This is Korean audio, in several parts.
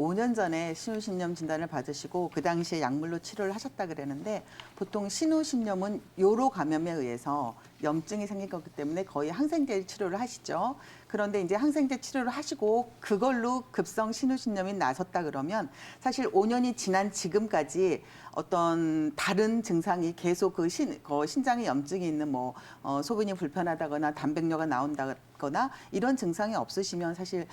5년 전에 신우신염 진단을 받으시고 그 당시에 약물로 치료를 하셨다 그랬는데 보통 신우신염은 요로 감염에 의해서 염증이 생긴 거기 때문에 거의 항생제 치료를 하시죠. 그런데 이제 항생제 치료를 하시고 그걸로 급성 신우신염이 나섰다 그러면 사실 5년이 지난 지금까지 어떤 다른 증상이 계속 그 신장에 염증이 있는 소변이 불편하다거나 단백뇨가 나온다거나 이런 증상이 없으시면 사실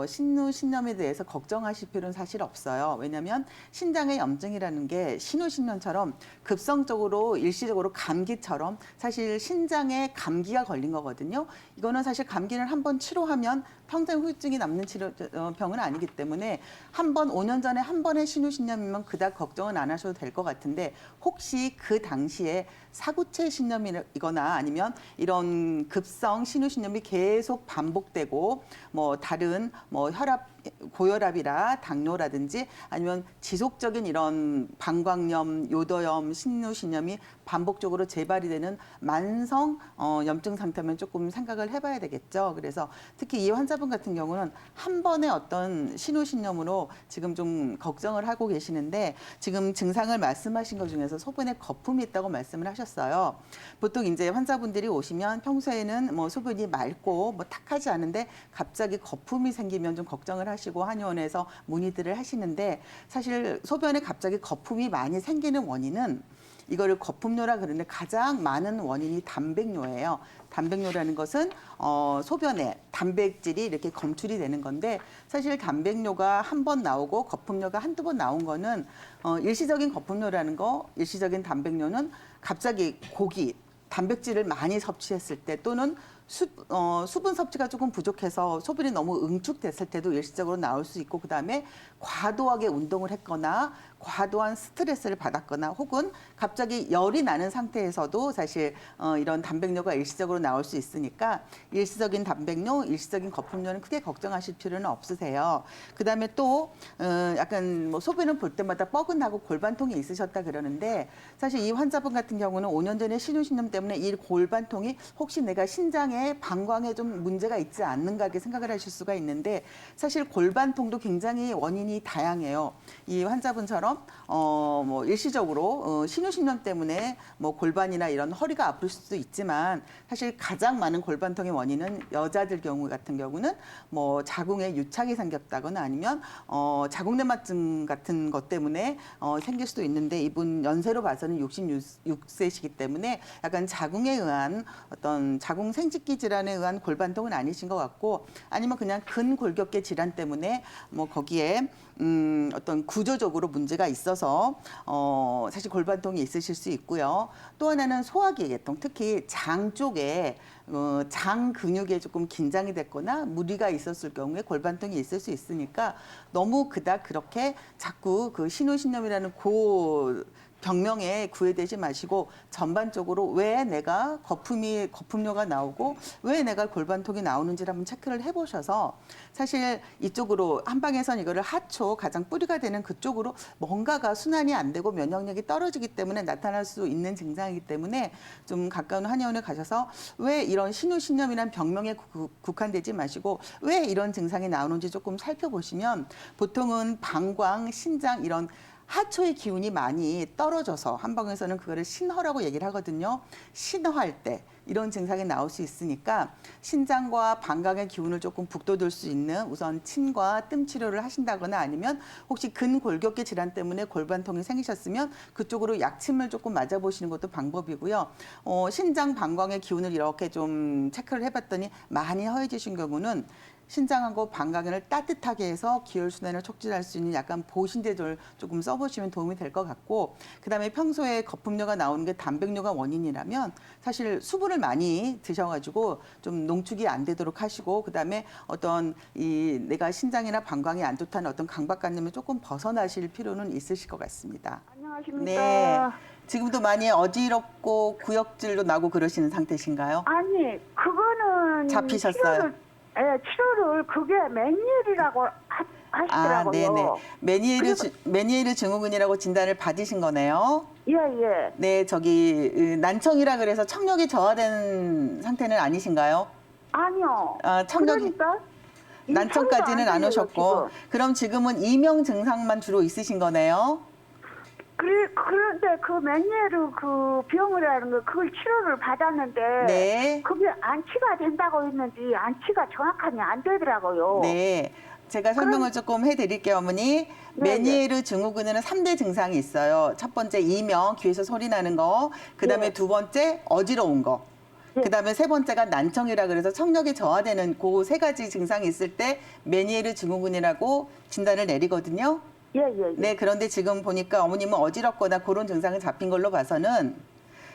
신우신염에 대해서 걱정하실 필요는 사실 없어요. 왜냐하면 신장의 염증이라는 게 신우신염처럼 급성적으로 일시적으로 감기처럼 사실 신장에 감기가 걸린 거거든요. 이거는 사실 감기를 한번 치료하면 평생 후유증이 남는 병은 아니기 때문에 한 번 5년 전에 한 번의 신우신염이면 그닥 걱정은 안 하셔도 될 것 같은데 혹시 그 당시에 사구체 신염이거나 아니면 이런 급성 신우신염이 계속 반복되고 다른 혈압 고혈압이라 당뇨라든지 아니면 지속적인 이런 방광염, 요도염, 신우신염이 반복적으로 재발이 되는 만성 염증 상태면 조금 생각을 해봐야 되겠죠. 그래서 특히 이 환자분 같은 경우는 한 번의 어떤 신우신염으로 지금 좀 걱정을 하고 계시는데 지금 증상을 말씀하신 것 중에서 소변에 거품이 있다고 말씀을 하셨어요. 보통 이제 환자분들이 오시면 평소에는 소변이 맑고 탁하지 않은데 갑자기 거품이 생기면 좀 걱정을 하시고 한의원에서 문의들을 하시는데 사실 소변에 갑자기 거품이 많이 생기는 원인은 이거를 거품뇨라 그러는데 가장 많은 원인이 단백뇨예요. 단백뇨라는 것은 소변에 단백질이 이렇게 검출이 되는 건데 사실 단백뇨가 한 번 나오고 거품뇨가 한두 번 나온 거는 일시적인 거품뇨라는 거, 일시적인 단백뇨는 갑자기 고기, 단백질을 많이 섭취했을 때 또는 수분 섭취가 조금 부족해서 소변이 너무 응축됐을 때도 일시적으로 나올 수 있고 그다음에 과도하게 운동을 했거나 과도한 스트레스를 받았거나 혹은 갑자기 열이 나는 상태에서도 사실 이런 단백뇨가 일시적으로 나올 수 있으니까 일시적인 단백뇨, 일시적인 거품뇨는 크게 걱정하실 필요는 없으세요. 그다음에 또 약간 소변을 볼 때마다 뻐근하고 골반통이 있으셨다 그러는데 사실 이 환자분 같은 경우는 5년 전에 신우신염 때문에 이 골반통이 혹시 내가 신장에 방광에 좀 문제가 있지 않는가 이렇게 생각을 하실 수가 있는데 사실 골반통도 굉장히 원인이 다양해요. 이 환자분처럼 일시적으로 신우신염 때문에 골반이나 이런 허리가 아플 수도 있지만 사실 가장 많은 골반통의 원인은 여자들 경우 같은 경우는 자궁에 유착이 생겼다거나 아니면 자궁내막증 같은 것 때문에 생길 수도 있는데 이분 연세로 봐서는 66세시기 때문에 약간 자궁에 의한 어떤 자궁 생殖기 질환에 의한 골반통은 아니신 것 같고 아니면 그냥 근골격계 질환 때문에 거기에 어떤 구조적으로 문제가 있어서 사실 골반통이 있으실 수 있고요. 또 하나는 소화기 계통, 특히 장 쪽에 장 근육에 조금 긴장이 됐거나 무리가 있었을 경우에 골반통이 있을 수 있으니까 너무 그닥 그렇게 자꾸 그 신우신염이라는 병명에 구애되지 마시고 전반적으로 왜 내가 거품료가 나오고 왜 내가 골반통이 나오는지를 한번 체크를 해보셔서 사실 이쪽으로 한방에선 이거를 하초 가장 뿌리가 되는 그쪽으로 뭔가가 순환이 안 되고 면역력이 떨어지기 때문에 나타날 수 있는 증상이기 때문에 좀 가까운 한의원에 가셔서 왜 이런 신우신염이란 병명에 국한되지 마시고 왜 이런 증상이 나오는지 조금 살펴보시면 보통은 방광, 신장 이런 하초의 기운이 많이 떨어져서 한방에서는 그거를 신허라고 얘기를 하거든요. 신허할 때 이런 증상이 나올 수 있으니까 신장과 방광의 기운을 조금 북돋을 수 있는 우선 침과 뜸 치료를 하신다거나 아니면 혹시 근골격계 질환 때문에 골반통이 생기셨으면 그쪽으로 약침을 조금 맞아보시는 것도 방법이고요. 신장 방광의 기운을 이렇게 좀 체크를 해봤더니 많이 허해지신 경우는 신장하고 방광을 따뜻하게 해서 기혈순환을 촉진할 수 있는 약간 보신제를 조금 써보시면 도움이 될 것 같고 그다음에 평소에 거품료가 나오는 게 단백뇨가 원인이라면 사실 수분을 많이 드셔가지고 좀 농축이 안 되도록 하시고 그다음에 어떤 내가 신장이나 방광이 안 좋다는 어떤 강박관념을 조금 벗어나실 필요는 있으실 것 같습니다. 안녕하십니까. 네. 지금도 많이 어지럽고 구역질도 나고 그러시는 상태신가요? 아니, 그거는 잡히셨어요? 치료를 그게 맨일이라고 아, 네네. 하시더라고요. 메니에르 증후군이라고 진단을 받으신 거네요. 예, 예. 네, 난청이라 그래서 청력이 저하된 상태는 아니신가요? 아니요. 아, 그러니까 난청까지는 안 오셨고, 그럼 지금은 이명 증상만 주로 있으신 거네요? 그런데 그 맹예르 그 병이라는 거 그걸 치료를 받았는데 네. 그게 안치가 된다고 했는지 안치가 정확하게 안 되더라고요. 네. 제가 설명을 조금 해드릴게요, 어머니. 네, 메니에르 증후군에는 3대 증상이 있어요. 첫 번째 이명, 귀에서 소리 나는 거. 그다음에 네. 두 번째 어지러운 거. 네. 그다음에 세 번째가 난청이라 그래서 청력이 저하되는 그 세 가지 증상이 있을 때 메니에르 증후군이라고 진단을 내리거든요. 예, 예, 예. 네, 그런데 지금 보니까 어머님은 어지럽거나 그런 증상이 잡힌 걸로 봐서는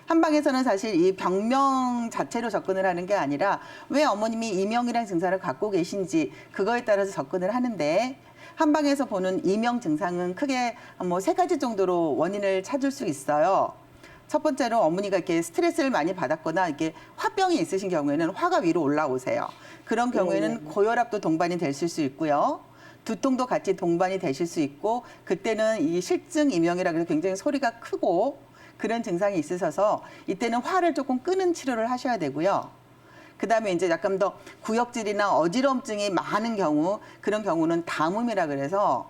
한방에서는 사실 이 병명 자체로 접근을 하는 게 아니라 왜 어머님이 이명이라는 증상을 갖고 계신지 그거에 따라서 접근을 하는데 한방에서 보는 이명 증상은 크게 뭐 세 가지 정도로 원인을 찾을 수 있어요. 첫 번째로 어머니가 이렇게 스트레스를 많이 받았거나 이렇게 화병이 있으신 경우에는 화가 위로 올라오세요. 그런 경우에는 고혈압도 동반이 되실 수 있고요. 두통도 같이 동반이 되실 수 있고 그때는 이 실증 이명이라 그래서 굉장히 소리가 크고 그런 증상이 있으셔서 이때는 화를 조금 끄는 치료를 하셔야 되고요. 그다음에 이제 약간 더 구역질이나 어지럼증이 많은 경우 그런 경우는 담음이라 그래서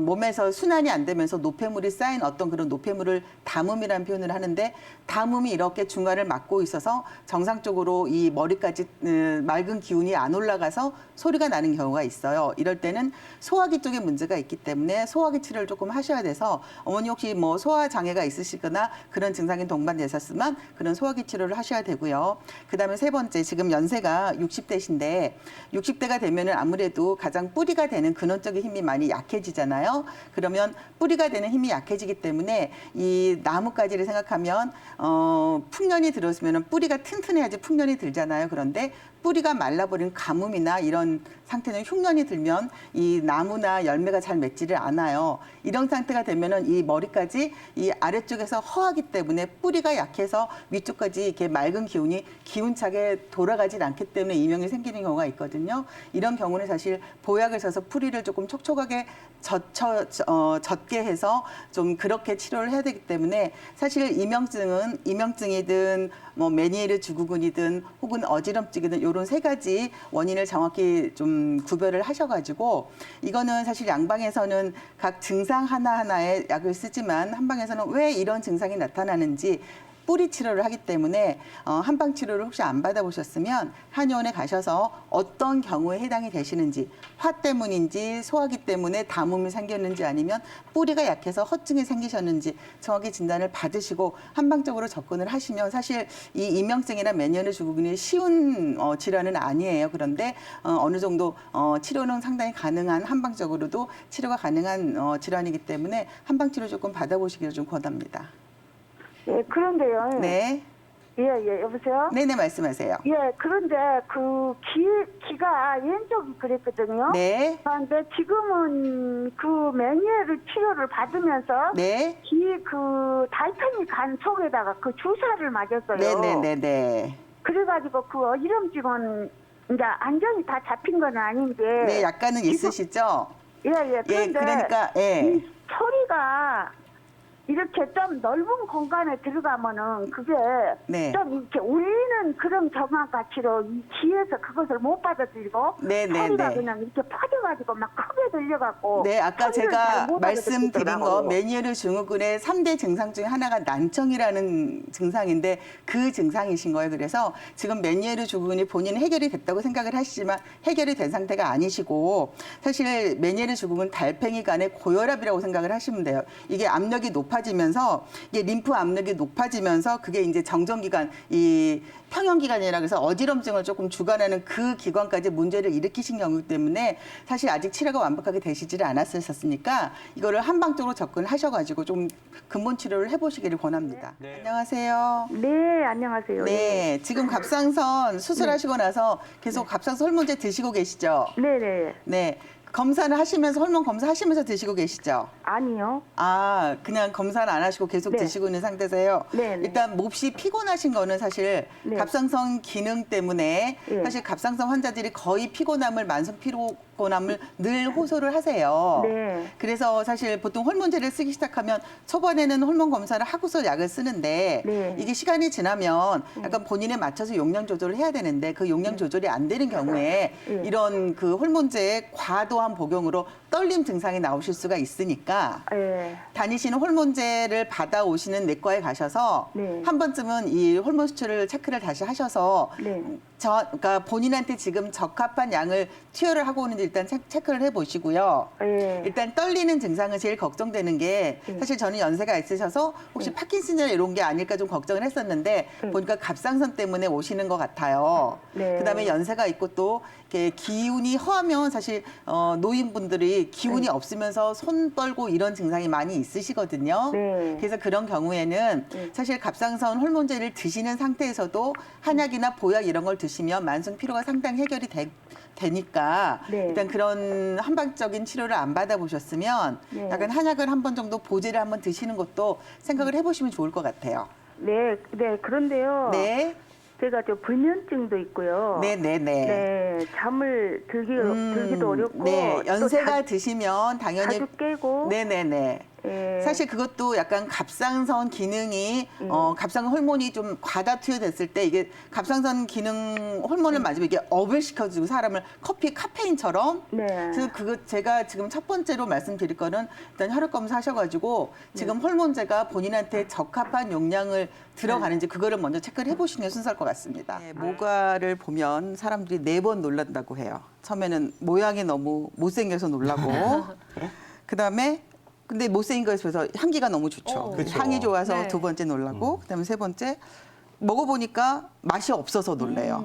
몸에서 순환이 안 되면서 노폐물이 쌓인 어떤 그런 노폐물을 담음이라는 표현을 하는데 담음이 이렇게 중간을 막고 있어서 정상적으로 이 머리까지 맑은 기운이 안 올라가서 소리가 나는 경우가 있어요. 이럴 때는 소화기 쪽에 문제가 있기 때문에 소화기 치료를 조금 하셔야 돼서 어머니 혹시 뭐 소화 장애가 있으시거나 그런 증상이 동반되셨으면 그런 소화기 치료를 하셔야 되고요. 그다음에 세 번째 지금 연세가 60대신데 60대가 되면은 아무래도 가장 뿌리가 되는 근원적인 힘이 많이 약해지잖아요. 그러면 뿌리가 되는 힘이 약해지기 때문에 이 나뭇가지를 생각하면 풍년이 들었으면 뿌리가 튼튼해야지 풍년이 들잖아요. 그런데 뿌리가 말라버린 가뭄이나 이런 상태는 흉년이 들면 이 나무나 열매가 잘 맺지를 않아요. 이런 상태가 되면은 이 머리까지 이 아래쪽에서 허하기 때문에 뿌리가 약해서 위쪽까지 이렇게 맑은 기운이 기운차게 돌아가질 않기 때문에 이명이 생기는 경우가 있거든요. 이런 경우는 사실 보약을 써서 뿌리를 조금 촉촉하게 젖게 해서 좀 그렇게 치료를 해야 되기 때문에 사실 이명증이든 뭐 메니에르 증후군이든 혹은 어지럼증이든 이런 세 가지 원인을 정확히 좀 구별을 하셔가지고 이거는 사실 양방에서는 각 증상 하나하나에 약을 쓰지만 한방에서는 왜 이런 증상이 나타나는지 뿌리 치료를 하기 때문에 한방 치료를 혹시 안 받아보셨으면 한의원에 가셔서 어떤 경우에 해당이 되시는지 화 때문인지 소화기 때문에 담음이 생겼는지 아니면 뿌리가 약해서 허증이 생기셨는지 정확히 진단을 받으시고 한방적으로 접근을 하시면 사실 이 이명증이나 메니에르 증후군이 쉬운 질환은 아니에요. 그런데 어느 정도 치료는 상당히 가능한 한방적으로도 치료가 가능한 질환이기 때문에 한방 치료 조금 받아보시기를 좀 권합니다. 예, 그런데요. 네. 예, 여보세요? 네네, 말씀하세요. 예, 그런데 그 귀가 왼쪽이 그랬거든요. 네. 그런데 지금은 그 메니에르 치료를 받으면서 네. 귀 그 달팽이 간 속에다가 그 주사를 맞았어요. 네네네네. 그래가지고 그 어지럼증은 이제 안전이 다 잡힌 건 아닌데. 네, 약간은 있으시죠? 예. 그런데 그러니까, 이 소리가 이렇게 좀 넓은 공간에 들어가면은 그게 네. 좀 이렇게 울리는 그런 정황 가치로 이 귀에서 그것을 못 받아들이고 소리가 그냥 이렇게 퍼져가지고 막 크게 들려갖고 네, 아까 소리를 제가 잘못 말씀드린 거 알아듣겠더라고요. 메니에르 증후군의 3대 증상 중에 하나가 난청이라는 증상인데 그 증상이신 거예요. 그래서 지금 메니에르 증후군이 본인 해결이 됐다고 생각을 하시지만 해결이 된 상태가 아니시고 사실 메니에르 증후군 달팽이 간의 고혈압이라고 생각을 하시면 돼요. 이게 압력이 높아지면서 이게 림프 압력이 높아지면서 그게 이제 정전기관 이 평형기관이라 그래서 어지럼증을 조금 주관하는 그 기관까지 문제를 일으키신 경우이기 때문에 사실 아직 치료가 완벽하게 되시지를 않았었으니까 이거를 한방적으로 접근하셔가지고 좀 근본 치료를 해보시기를 권합니다. 네. 안녕하세요. 네, 안녕하세요. 네, 지금 갑상선 수술하시고 나서 계속 갑상선 호르몬제 드시고 계시죠? 네네. 네. 검사를 하시면서 호르몬 검사하시면서 드시고 계시죠? 아니요. 아, 그냥 검사를 안 하시고 계속 네. 드시고 있는 상태세요? 네. 일단 몹시 피곤하신 거는 사실 네. 갑상선 기능 때문에 네. 사실 갑상선 환자들이 거의 피곤함을 만성 피로고 피곤함을 늘 호소를 하세요. 네. 그래서 사실 보통 호르몬제를 쓰기 시작하면 초반에는 호르몬 검사를 하고서 약을 쓰는데 네. 이게 시간이 지나면 약간 본인에 맞춰서 용량 조절을 해야 되는데 그 용량 조절이 안 되는 경우에 네. 이런 그 호르몬제의 과도한 복용으로 떨림 증상이 나오실 수가 있으니까 예. 다니시는 호르몬제를 받아오시는 내과에 가셔서 네. 한 번쯤은 이 호르몬 수치를 체크를 다시 하셔서 네. 그러니까 본인한테 지금 적합한 양을 투여를 하고 오는지 일단 체크를 해보시고요. 예. 일단 떨리는 증상은 제일 걱정되는 게 사실 저는 연세가 있으셔서 혹시 파킨슨이나 이런 게 아닐까 좀 걱정을 했었는데 보니까 갑상선 때문에 오시는 것 같아요. 네. 그다음에 연세가 있고 또 이렇게 기운이 허하면 사실 노인분들이 기운이 없으면서 손 떨고 이런 증상이 많이 있으시거든요. 네. 그래서 그런 경우에는 사실 갑상선 호르몬제를 드시는 상태에서도 한약이나 보약 이런 걸 드시면 만성 피로가 상당히 해결이 되니까 네. 일단 그런 한방적인 치료를 안 받아보셨으면 네. 약간 한약을 한 번 정도 보제를 한번 드시는 것도 생각을 해보시면 좋을 것 같아요. 네. 네. 그런데요. 네, 제가 저 불면증도 있고요. 네, 네, 네. 네. 잠을 들기도 어렵고. 네, 또 연세가 드시면 당연히 자주 깨고. 네, 네, 네. 예. 사실 그것도 약간 갑상선 기능이 갑상선 호르몬이 좀 과다 투여됐을 때 이게 갑상선 기능 호르몬을 맞으면 이게 업을 시켜주고 사람을 커피 카페인처럼 네. 그래서 그거 제가 지금 첫 번째로 말씀드릴 거는 일단 혈액 검사 하셔가지고 지금 호르몬제가 본인한테 적합한 용량을 들어가는지 그거를 먼저 체크를 해보시는 게 순서일 것 같습니다. 네, 모가를 보면 사람들이 4번 놀란다고 해요. 처음에는 모양이 너무 못생겨서 놀라고 그다음에 근데 못생긴 거에 비해서 향기가 너무 좋죠. 그쵸. 향이 좋아서 네. 2번째 놀라고 그다음에 3번째 먹어보니까 맛이 없어서 놀래요.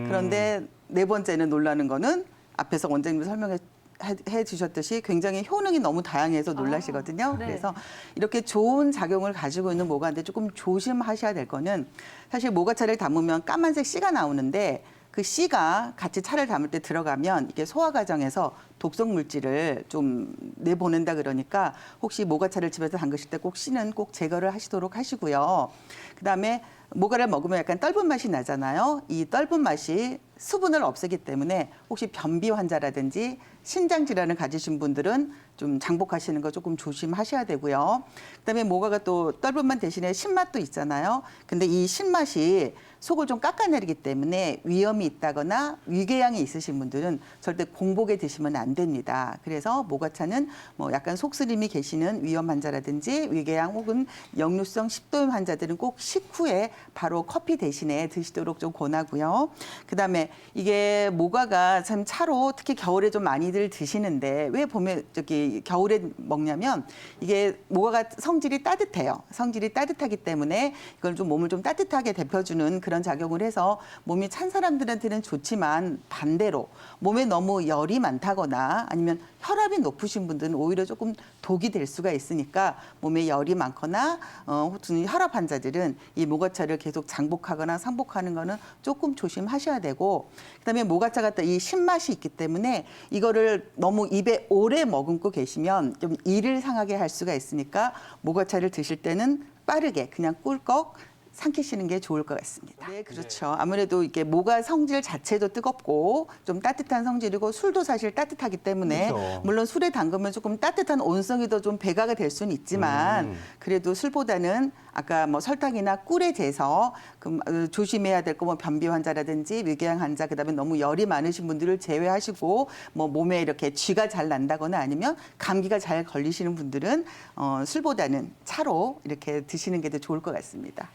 그런데 4번째는 놀라는 거는 앞에서 원장님이 설명해 주셨듯이 굉장히 효능이 너무 다양해서 놀라시거든요. 네. 그래서 이렇게 좋은 작용을 가지고 있는 모가인데 조금 조심하셔야 될 거는 사실 모가차를 담으면 까만색 씨가 나오는데 그 씨가 같이 차를 담을 때 들어가면 이게 소화 과정에서 독성 물질을 좀 내보낸다 그러니까 혹시 모가차를 집에서 담그실 때 꼭 씨는 꼭 제거를 하시도록 하시고요. 그다음에 모가를 먹으면 약간 떫은 맛이 나잖아요. 이 떫은 맛이 수분을 없애기 때문에 혹시 변비 환자라든지 신장 질환을 가지신 분들은 좀 장복하시는 거 조금 조심하셔야 되고요. 그다음에 모가가 또 떫은 맛 대신에 신맛도 있잖아요. 근데 이 신맛이 속을 좀 깎아내리기 때문에 위염이 있다거나 위궤양이 있으신 분들은 절대 공복에 드시면 안 됩니다. 그래서 모가차는 뭐 약간 속쓰림이 계시는 위염 환자라든지 위궤양 혹은 역류성 식도염 환자들은 꼭 식후에 바로 커피 대신에 드시도록 좀 권하고요. 그다음에 이게 모가가 참 차로 특히 겨울에 좀 많이들 드시는데 왜 봄에 저기 겨울에 먹냐면 이게 모가가 성질이 따뜻해요. 성질이 따뜻하기 때문에 이걸 좀 몸을 좀 따뜻하게 데펴주는 그런 작용을 해서 몸이 찬 사람들한테는 좋지만 반대로 몸에 너무 열이 많다거나 아니면 혈압이 높으신 분들은 오히려 조금 독이 될 수가 있으니까 몸에 열이 많거나 혈압 환자들은 이 모가차를 계속 장복하거나 상복하는 거는 조금 조심하셔야 되고 그다음에 모가차가 또 이 신맛이 있기 때문에 이거를 너무 입에 오래 머금고 계시면 좀 이를 상하게 할 수가 있으니까 모가차를 드실 때는 빠르게 그냥 꿀꺽 삼키시는 게 좋을 것 같습니다. 네, 그렇죠. 아무래도 이게 모가 성질 자체도 뜨겁고 좀 따뜻한 성질이고 술도 사실 따뜻하기 때문에 그렇죠. 물론 술에 담그면 조금 따뜻한 온성이 더 좀 배가가 될 수는 있지만 그래도 술보다는 아까 뭐 설탕이나 꿀에 재서 조심해야 될 거 뭐 변비 환자라든지 위궤양 환자 그다음에 너무 열이 많으신 분들을 제외하시고 뭐 몸에 이렇게 쥐가 잘 난다거나 아니면 감기가 잘 걸리시는 분들은 술보다는 차로 이렇게 드시는 게 더 좋을 것 같습니다.